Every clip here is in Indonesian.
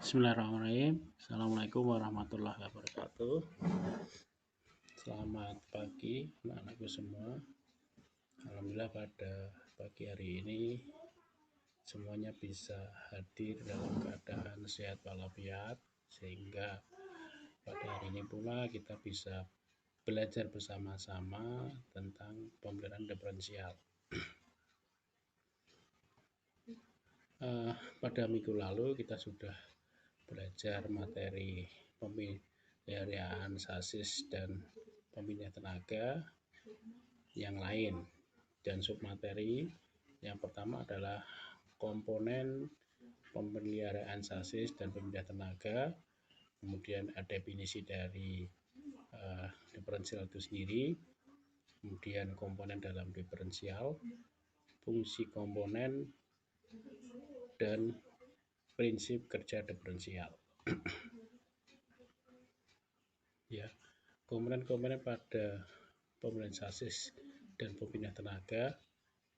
Bismillahirrahmanirrahim. Assalamualaikum warahmatullahi wabarakatuh. Selamat pagi anak-anakku semua. Alhamdulillah pada pagi hari ini semuanya bisa hadir dalam keadaan sehat walafiat, sehingga pada hari ini pula kita bisa belajar bersama-sama tentang pembelajaran diferensial. Pada minggu lalu kita sudah belajar materi pemeliharaan sasis dan pembinaan tenaga yang lain, dan submateri yang pertama adalah komponen pemeliharaan sasis dan pembinaan tenaga, kemudian definisi dari diferensial itu sendiri, kemudian komponen dalam diferensial, fungsi komponen, dan prinsip kerja diferensial. Ya, komponen-komponen pada pembelian sasis dan pembinaan tenaga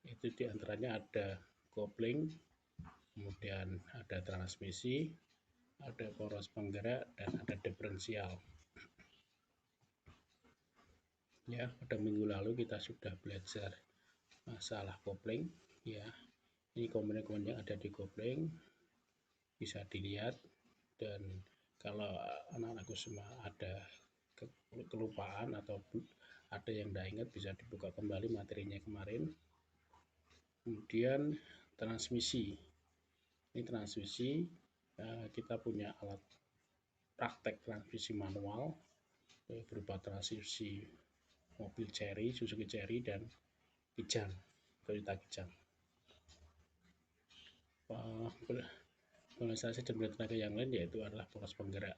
itu diantaranya ada kopling, kemudian ada transmisi, ada poros penggerak, dan ada diferensial. Ya, pada minggu lalu kita sudah belajar masalah kopling. Ya, ini komponen-komponen yang ada di kopling bisa dilihat, dan kalau anak-anakku semua ada kelupaan atau ada yang tidak ingat bisa dibuka kembali materinya kemarin. Kemudian transmisi, ini transmisi kita punya alat praktek transmisi manual berupa transmisi mobil Chery, Suzuki Chery, dan Kijang, Toyota Kijang. Polarisasi dan tenaga yang lain yaitu adalah poros penggerak.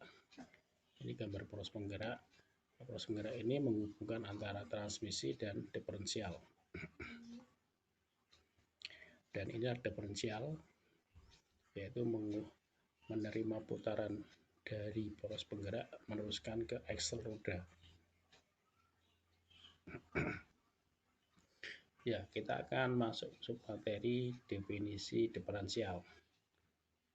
Ini gambar poros penggerak. Poros penggerak ini menghubungkan antara transmisi dan diferensial. Dan ini ada diferensial, yaitu menerima putaran dari poros penggerak meneruskan ke aksel roda. Ya, kita akan masuk submateri definisi diferensial.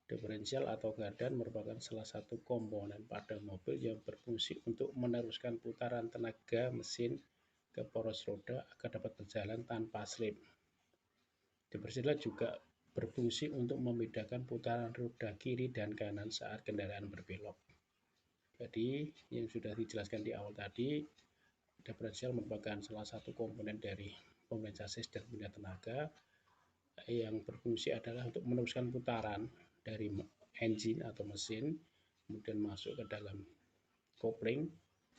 Diferensial atau gardan merupakan salah satu komponen pada mobil yang berfungsi untuk meneruskan putaran tenaga mesin ke poros roda agar dapat berjalan tanpa slip. Diferensial juga berfungsi untuk membedakan putaran roda kiri dan kanan saat kendaraan berbelok. Jadi, yang sudah dijelaskan di awal tadi, diferensial merupakan salah satu komponen dari pembelian sasis dan pembinaan tenaga yang berfungsi adalah untuk meneruskan putaran dari engine atau mesin, kemudian masuk ke dalam kopling,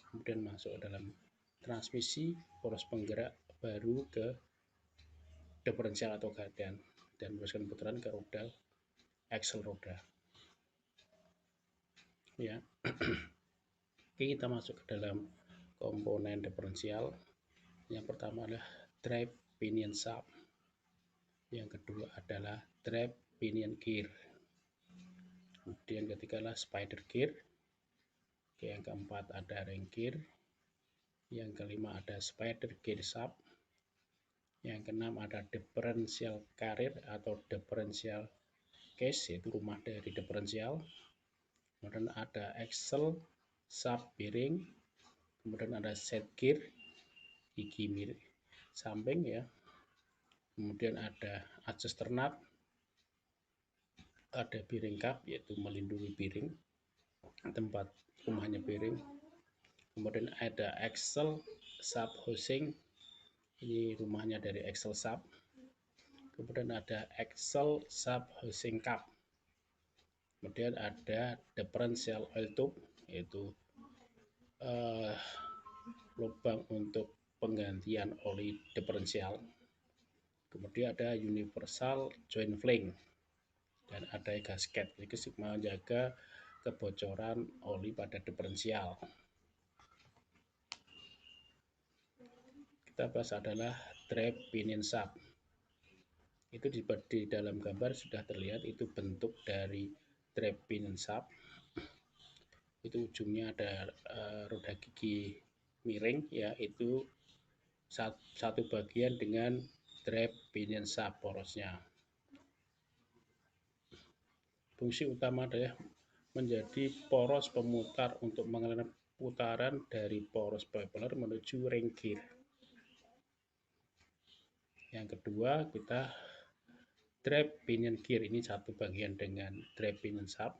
kemudian masuk ke dalam transmisi, poros penggerak, baru ke diferensial atau gardan, dan meneruskan putaran ke roda, aksel roda. Ya, oke, kita masuk ke dalam komponen diferensial. Yang pertama adalah drive pinion shaft, yang kedua adalah drive pinion gear, kemudian ketiga adalah spider gear, yang keempat ada ring gear, yang kelima ada spider gear shaft, yang keenam ada differential carrier atau differential case, yaitu rumah dari diferensial, kemudian ada axle shaft bearing, kemudian ada set gear, gigi miring samping, ya, kemudian ada adjuster nut, ada bearing cup, yaitu melindungi bearing tempat rumahnya bearing, kemudian ada axle shaft housing, ini rumahnya dari axle shaft, kemudian ada axle shaft housing cup, kemudian ada differential oil tube, yaitu lubang untuk penggantian oli diferensial, kemudian ada universal joint flange, dan ada gasket, jadi menjaga kebocoran oli pada diferensial. Kita bahas adalah drive pinion shaft. Itu di dalam gambar sudah terlihat, itu bentuk dari drive pinion shaft. Itu ujungnya ada roda gigi miring, yaitu satu bagian dengan drive pinion shaft porosnya. Fungsi utama adalah menjadi poros pemutar untuk mengalirkan putaran dari poros propeller menuju ring gear. Yang kedua, kita drive pinion gear. Ini satu bagian dengan drive pinion shaft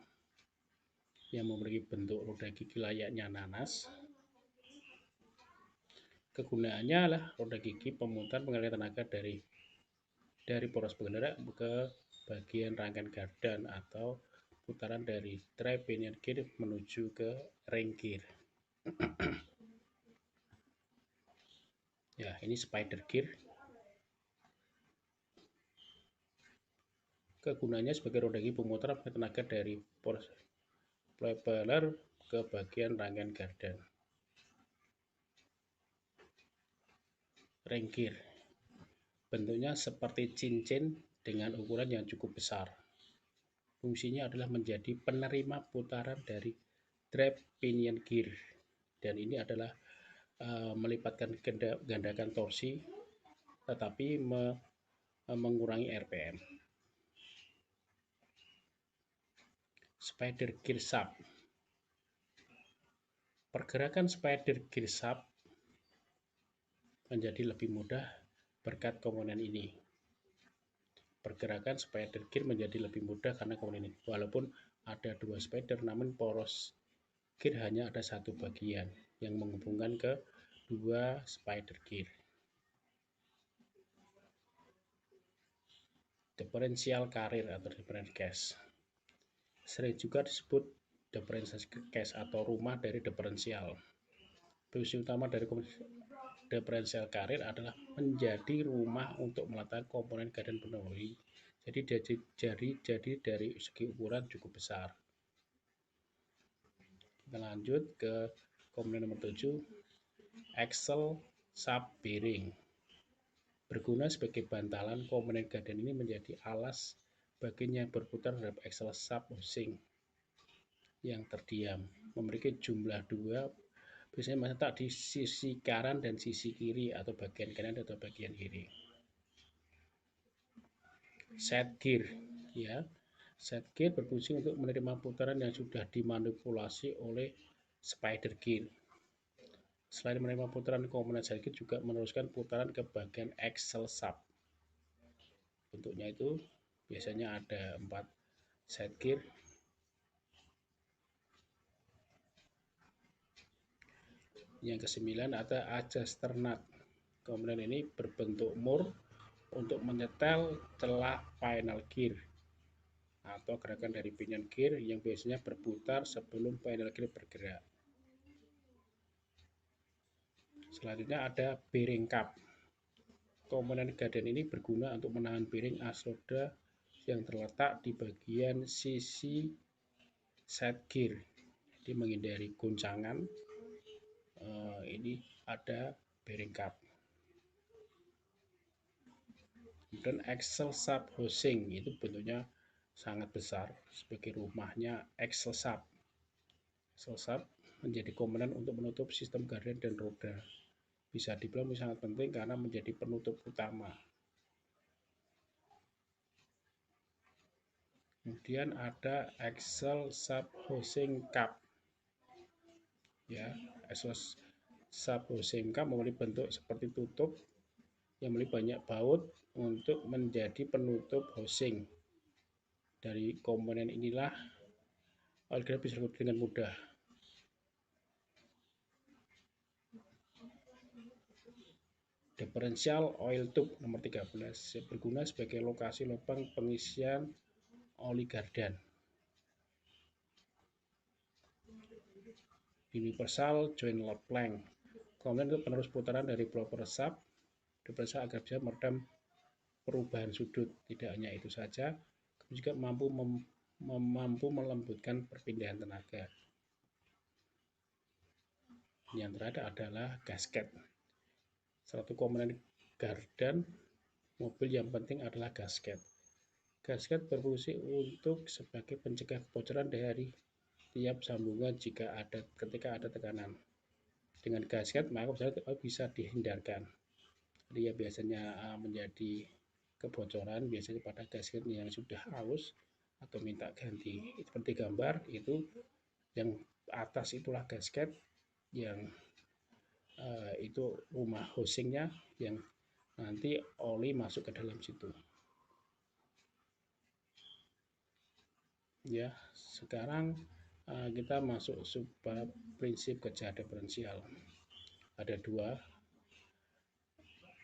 yang memiliki bentuk roda gigi layaknya nanas. Kegunaannya adalah roda gigi pemutar mengalirkan tenaga dari poros penggerak ke bagian rangkaian gardan atau putaran dari drive pinion gear menuju ke ring gear. Ya, ini spider gear. Kegunaannya sebagai roda gigi pemutar tenaga dari poros propeller ke bagian rangkaian gardan. Ring gear bentuknya seperti cincin dengan ukuran yang cukup besar. Fungsinya adalah menjadi penerima putaran dari drive pinion gear, dan ini adalah melipatkan gandakan torsi tetapi mengurangi RPM. Spider gear shaft. Pergerakan spider gear shaft menjadi lebih mudah berkat komponen ini. Pergerakan spider gear menjadi lebih mudah karena komponen ini. Walaupun ada dua spider, namun poros gear hanya ada satu bagian yang menghubungkan ke dua spider gear. Differential carrier atau differential case. Sering juga disebut differential case atau rumah dari diferensial. Fungsi utama dari differential carrier adalah menjadi rumah untuk meletakkan komponen gardan penolong. Jadi dari segi ukuran cukup besar. Kita lanjut ke komponen nomor 7, axle shaft bearing. Berguna sebagai bantalan, komponen gardan ini menjadi alas bagian yang berputar terhadap axle shaft housing yang terdiam. Memiliki jumlah dua, biasanya terletak di sisi kanan dan sisi kiri atau bagian kanan atau bagian kiri. Set gear, ya. Set gear berfungsi untuk menerima putaran yang sudah dimanipulasi oleh spider gear. Selain menerima putaran, komponen set gear juga meneruskan putaran ke bagian axle shaft. Bentuknya itu biasanya ada 4 set gear. Yang ke-9 ada adjuster nut. Komponen ini berbentuk mur untuk menyetel celah final gear atau gerakan dari pinion gear yang biasanya berputar sebelum final gear bergerak. Selanjutnya ada bearing cup. Komponen gardan ini berguna untuk menahan bearing as roda yang terletak di bagian sisi set gear. Jadi menghindari goncangan, ini ada bearing cup. Kemudian axle shaft housing itu bentuknya sangat besar sebagai rumahnya axle shaft. Axle shaft menjadi komponen untuk menutup sistem gardan dan roda. Bisa dibilang sangat penting karena menjadi penutup utama. Kemudian ada axle shaft housing cup. Ya, axle shaft housing cup memiliki bentuk seperti tutup yang memiliki banyak baut untuk menjadi penutup housing. Dari komponen inilah oil grab bisa dilakukan dengan mudah. Differential oil tube nomor 13 berguna sebagai lokasi lubang pengisian oli gardan. Universal joint load plank. Komponen itu penerus putaran dari propeller shaft differential agar bisa meredam perubahan sudut. Tidak hanya itu saja, juga mampu melembutkan perpindahan tenaga. Yang terakhir adalah gasket. Satu komponen gardan mobil yang penting adalah gasket. Gasket berfungsi untuk sebagai pencegah kebocoran dari tiap sambungan ketika ada tekanan. Dengan gasket maka bisa dihindarkan. Jadi biasanya menjadi kebocoran biasanya pada gasket yang sudah halus atau minta ganti. Seperti gambar itu, yang atas itulah gasket, yang itu rumah housingnya, yang nanti oli masuk ke dalam situ. Ya, sekarang kita masuk pada prinsip kerja diferensial. Ada dua,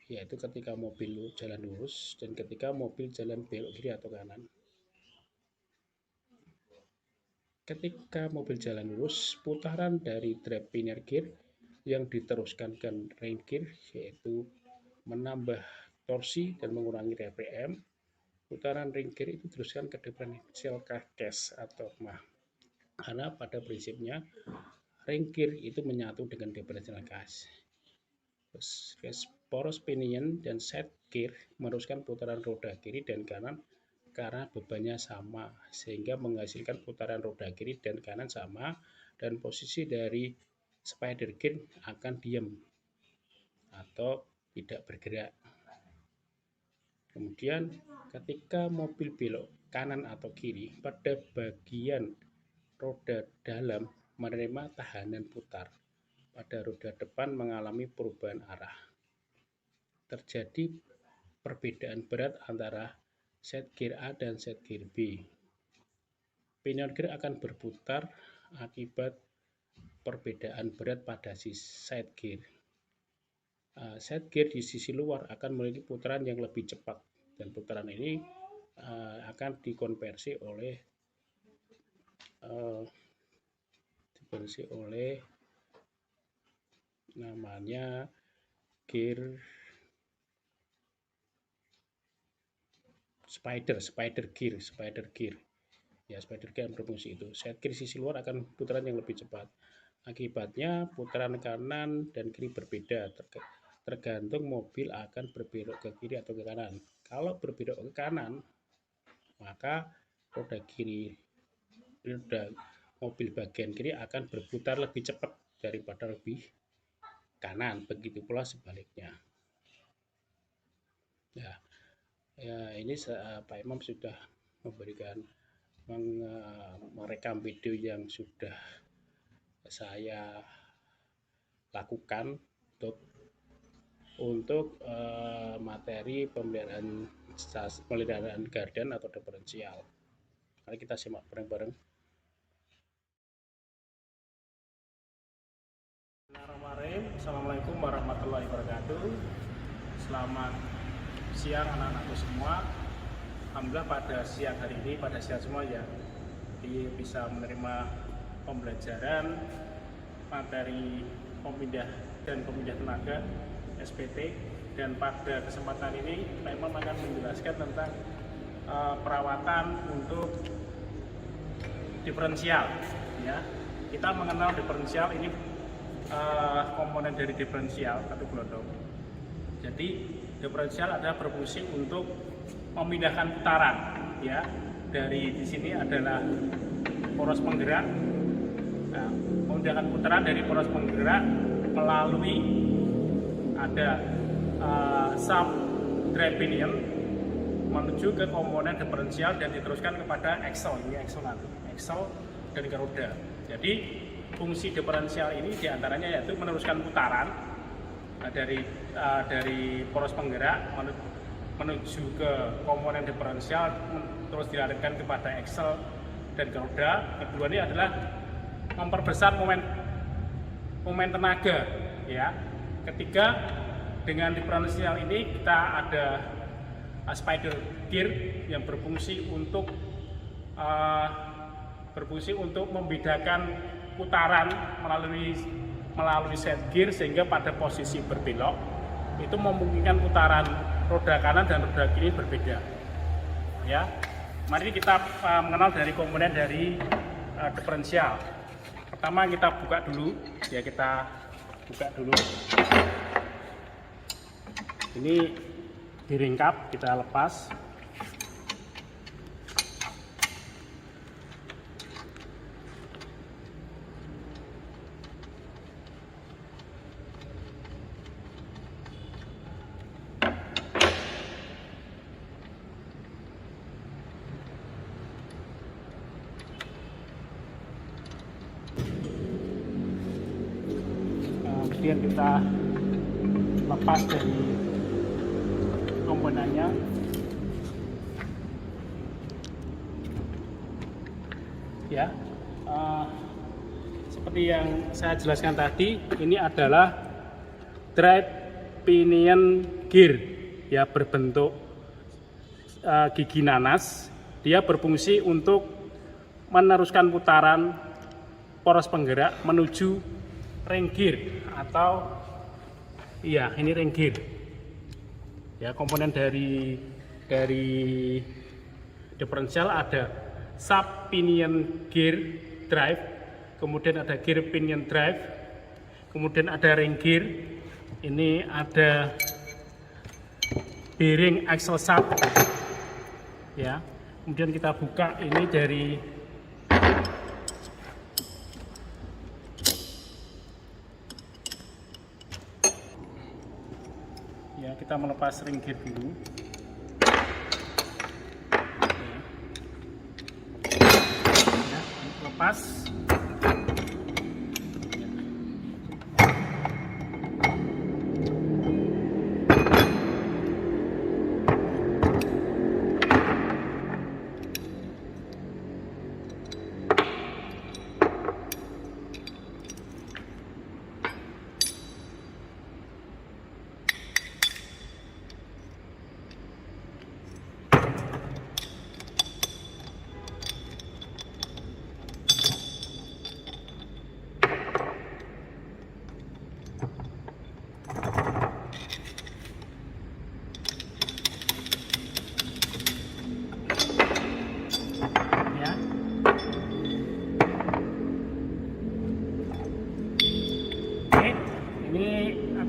yaitu ketika mobil jalan lurus dan ketika mobil jalan belok kiri atau kanan. Ketika mobil jalan lurus, putaran dari drive pinion gear yang diteruskan ke ring gear, yaitu menambah torsi dan mengurangi RPM. Putaran ring gear itu diteruskan ke diferensial case atau mah. Karena pada prinsipnya ring gear itu menyatu dengan diferensial case. Poros pinion dan side gear meneruskan putaran roda kiri dan kanan karena bebannya sama, sehingga menghasilkan putaran roda kiri dan kanan sama, dan posisi dari spider gear akan diam atau tidak bergerak. Kemudian ketika mobil belok kanan atau kiri, pada bagian roda dalam menerima tahanan putar, pada roda depan mengalami perubahan arah. Terjadi perbedaan berat antara set gear A dan set gear B. Pinion gear akan berputar akibat perbedaan berat pada side gear. Side gear di sisi luar akan memiliki putaran yang lebih cepat, dan putaran ini akan dikonversi oleh namanya gear spider gear. Ya, spider gear yang berfungsi itu. Side gear sisi luar akan putaran yang lebih cepat. Akibatnya putaran kanan dan kiri berbeda, tergantung mobil akan berbelok ke kiri atau ke kanan. Kalau berbelok ke kanan, maka roda mobil bagian kiri akan berputar lebih cepat daripada lebih kanan. Begitu pula sebaliknya. Ya, ini Pak Imam sudah merekam video yang sudah saya lakukan untuk materi pemeliharaan gardan atau diferensial. Mari kita simak bareng-bareng. Assalamualaikum warahmatullahi wabarakatuh. Selamat siang anak-anakku semua. Alhamdulillah pada siang hari ini, pada siang semua ya, bisa menerima pembelajaran materi pemindah tenaga SPT, dan pada kesempatan ini Pak Imam akan menjelaskan tentang perawatan untuk diferensial. Ya, kita mengenal diferensial ini komponen dari diferensial atau gelondong. Jadi diferensial adalah berfungsi untuk memindahkan putaran, ya. Dari di sini adalah poros penggerak. Nah, memindahkan putaran dari poros penggerak melalui ada sub drive pinion menuju ke komponen diferensial dan diteruskan kepada axle. Ini axle dan ke roda. Jadi fungsi diferensial ini diantaranya yaitu meneruskan putaran dari poros penggerak menuju ke komponen diferensial, terus dilarikan kepada axle dan ke roda. Kedua ini adalah memperbesar momen tenaga, ya. Ketiga, dengan diferensial ini kita ada spider gear yang berfungsi untuk membedakan putaran melalui set gear, sehingga pada posisi berbelok itu memungkinkan putaran roda kanan dan roda kiri berbeda. Ya, mari kita mengenal dari komponen dari diferensial. Pertama kita buka dulu, ya, kita buka dulu. Ini diringkap, kita lepas. kemudian kita lepas dari komponennya. Ya, seperti yang saya jelaskan tadi, ini adalah drive pinion gear, ya, berbentuk gigi nanas. Dia berfungsi untuk meneruskan putaran poros penggerak menuju ring gear, atau iya, ini ring gear. Ya, komponen dari diferensial ada sub pinion gear drive, kemudian ada gear pinion drive, kemudian ada ring gear. Ini ada bearing axle sub, ya. Kemudian kita buka ini dari ya, kita melepas ring gear dulu. Ya, lepas.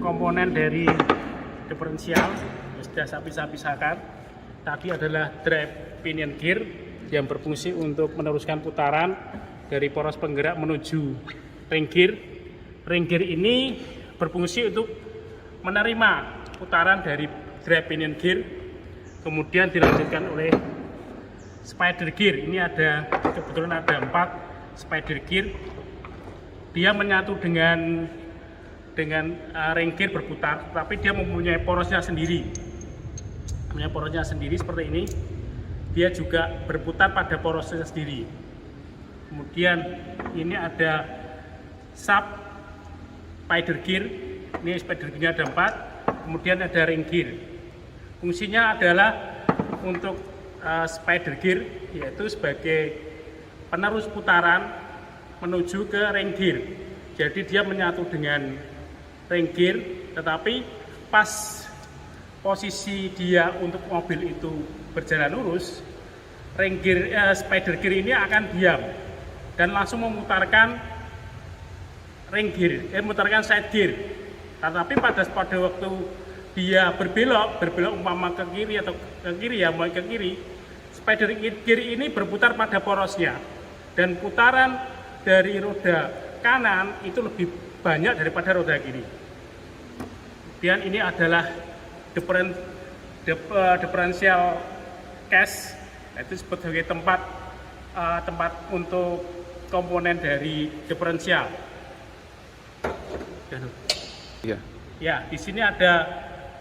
Komponen dari diferensial sudah saya pisah-pisahkan. Tadi adalah drive pinion gear yang berfungsi untuk meneruskan putaran dari poros penggerak menuju ring gear. Ring gear ini berfungsi untuk menerima putaran dari drive pinion gear, kemudian dilanjutkan oleh spider gear. Ini ada, kebetulan ada 4 spider gear. Dia menyatu dengan ring gear berputar, tapi dia mempunyai porosnya sendiri. Punya porosnya sendiri seperti ini. Dia juga berputar pada porosnya sendiri. Kemudian ini ada sub spider gear. Ini spider gearnya ada 4. Kemudian ada ring gear. Fungsinya adalah untuk spider gear, yaitu sebagai penerus putaran menuju ke ring gear. Jadi dia menyatu dengan ring gear, tetapi pas posisi dia untuk mobil itu berjalan lurus, ring gear, spider gear ini akan diam dan langsung memutarkan ring gear, memutarkan side gear. Tetapi pada waktu dia berbelok umpama ke kiri atau ke kiri, ya, mau ke kiri, spider gear ini berputar pada porosnya, dan putaran dari roda kanan itu lebih banyak daripada roda kiri. Kemudian ini adalah diferensial case, itu sebagai tempat untuk komponen dari diferensial. Ya. Ya, di sini ada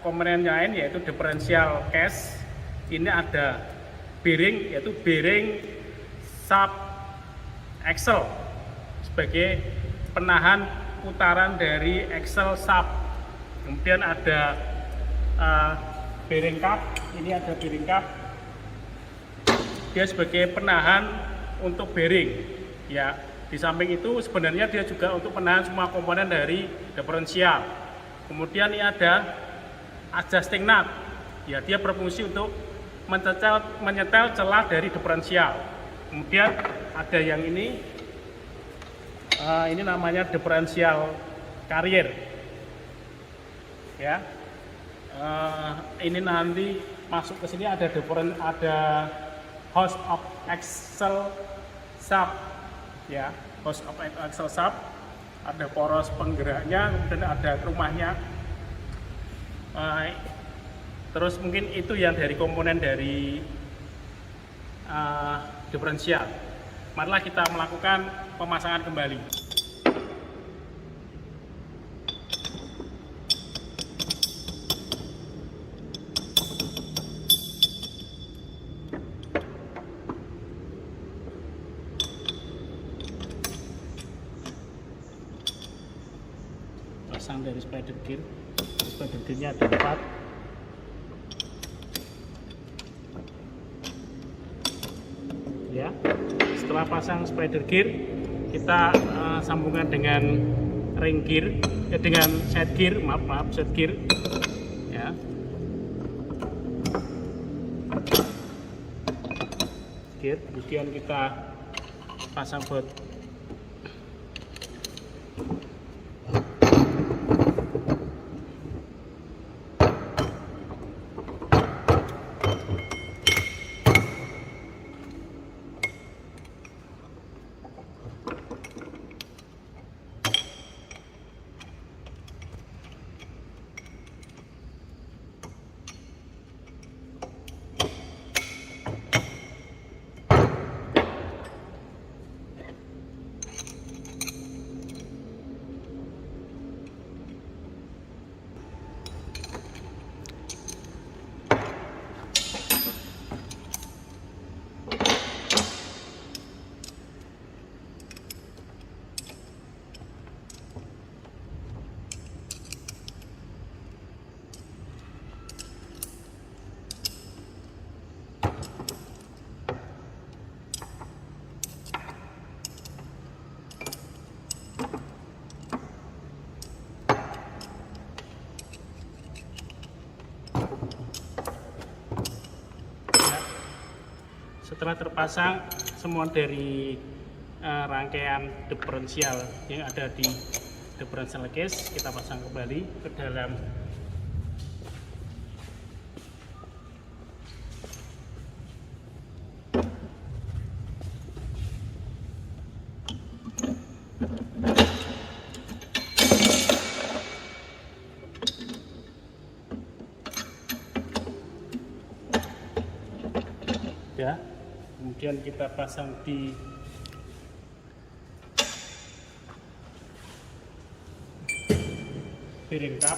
komponen lain, yaitu diferensial case. Ini ada bearing, yaitu bearing sub axle sebagai penahan putaran dari axle sub. Kemudian ada bearing cup. Ini ada bearing cup. Dia sebagai penahan untuk bearing. Ya, di samping itu sebenarnya dia juga untuk penahan semua komponen dari diferensial. Kemudian ini ada adjusting nut. Ya, dia berfungsi untuk menyetel celah dari diferensial. Kemudian ada yang ini namanya diferensial carrier. Ya, ini nanti masuk ke sini ada host of axle sub, ya, host of axle sub, ada poros penggeraknya, kemudian ada rumahnya. Terus mungkin itu yang dari komponen dari diferensial. Marilah kita melakukan pemasangan kembali. pasang dari spider gear. Spider gearnya ada 4. Ya, setelah pasang spider gear, kita sambungkan dengan ring gear, dengan side gear, side gear. Ya. Gear, kemudian kita pasang baut. Setelah terpasang semua dari rangkaian diferensial yang ada di differential case, kita pasang kembali ke dalam ya. Kemudian kita pasang di bearing cup.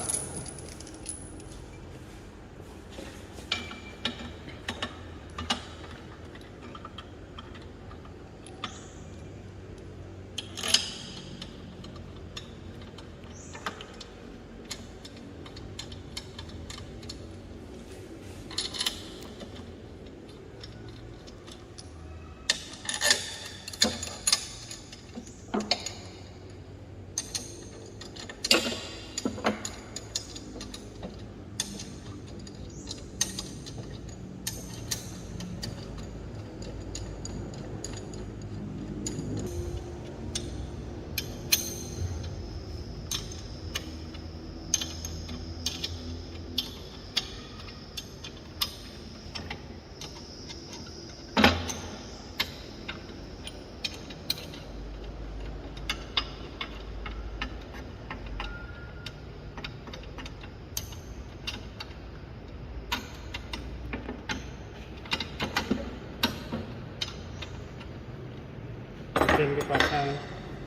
Dan dipasang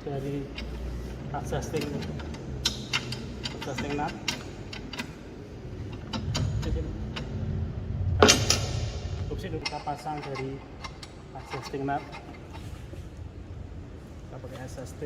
dari adjusting nut. Kita pasang dari adjusting nut. Kita pakai SST.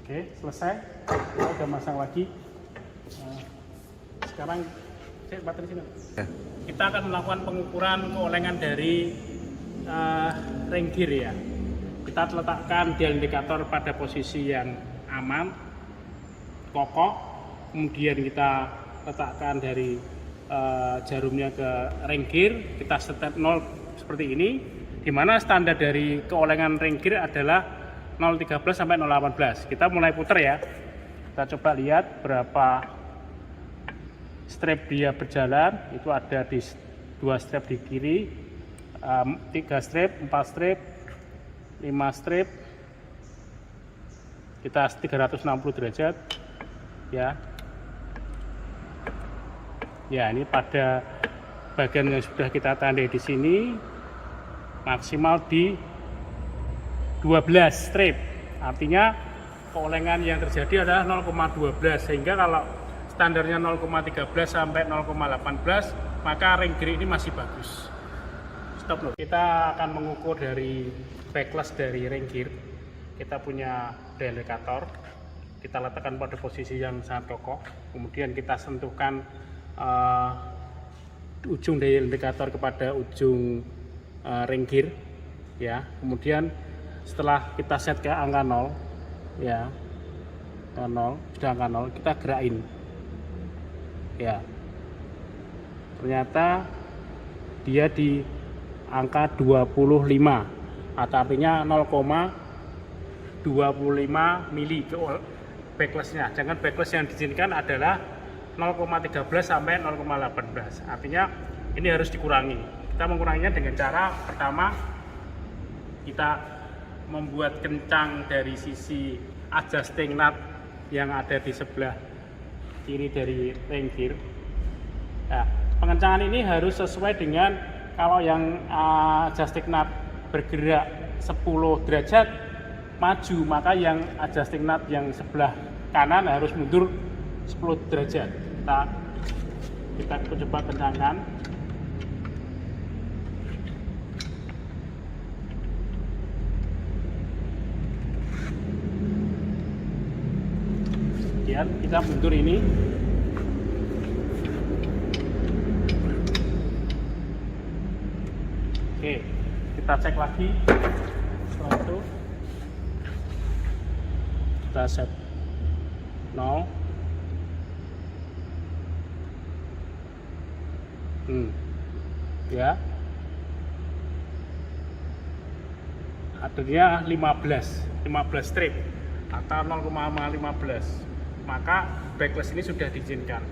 Oke, selesai. Kita udah masang lagi. Sekarang saya baterai sini. Ya. Kita akan melakukan pengukuran keolengan dari ring gear ya. Kita letakkan dial indikator pada posisi yang aman, kokoh. Kemudian kita letakkan dari jarumnya ke ring gear. Kita setet 0 seperti ini. di mana standar dari keolengan ring gear adalah 013 sampai 018. Kita mulai putar ya. Kita coba lihat berapa strap dia berjalan. Itu ada di 2 strap di kiri, 3 strap, 4 strap, 5 strap. Kita 360 derajat ya. Ya, ini pada bagian yang sudah kita tandai di sini maksimal di 12 strip. Artinya keolengan yang terjadi adalah 0,12, sehingga kalau standarnya 0,13 sampai 0,18 maka ring gear ini masih bagus. Stop loh. Kita akan mengukur dari backlash dari ring gear. Kita punya dial indikator, kita letakkan pada posisi yang sangat kokoh, kemudian kita sentuhkan ujung dial indikator kepada ujung ring gear ya. Kemudian setelah kita set ke angka 0 ya, 0 sudah angka 0, kita gerakin ya. Ternyata dia di angka 25, atau artinya 0,25 mili ke backlashnya. Jangan backlash yang diizinkan adalah 0,13 sampai 0,18. Artinya ini harus dikurangi. Kita menguranginya dengan cara pertama, kita membuat kencang dari sisi adjusting nut yang ada di sebelah kiri dari ring gear. Nah, pengencangan ini harus sesuai dengan kalau yang adjusting nut bergerak 10 derajat maju, maka yang adjusting nut yang sebelah kanan harus mundur 10 derajat. Kita coba kencangkan. Kemudian kita mundur ini. Oke, kita cek lagi. Setelah itu kita set 0. Ya, adanya 15 strip atau 0,15, maka backlash ini sudah diizinkan.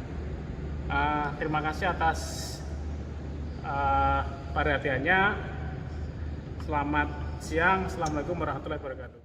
Terima kasih atas perhatiannya. Selamat siang, assalamualaikum warahmatullahi wabarakatuh.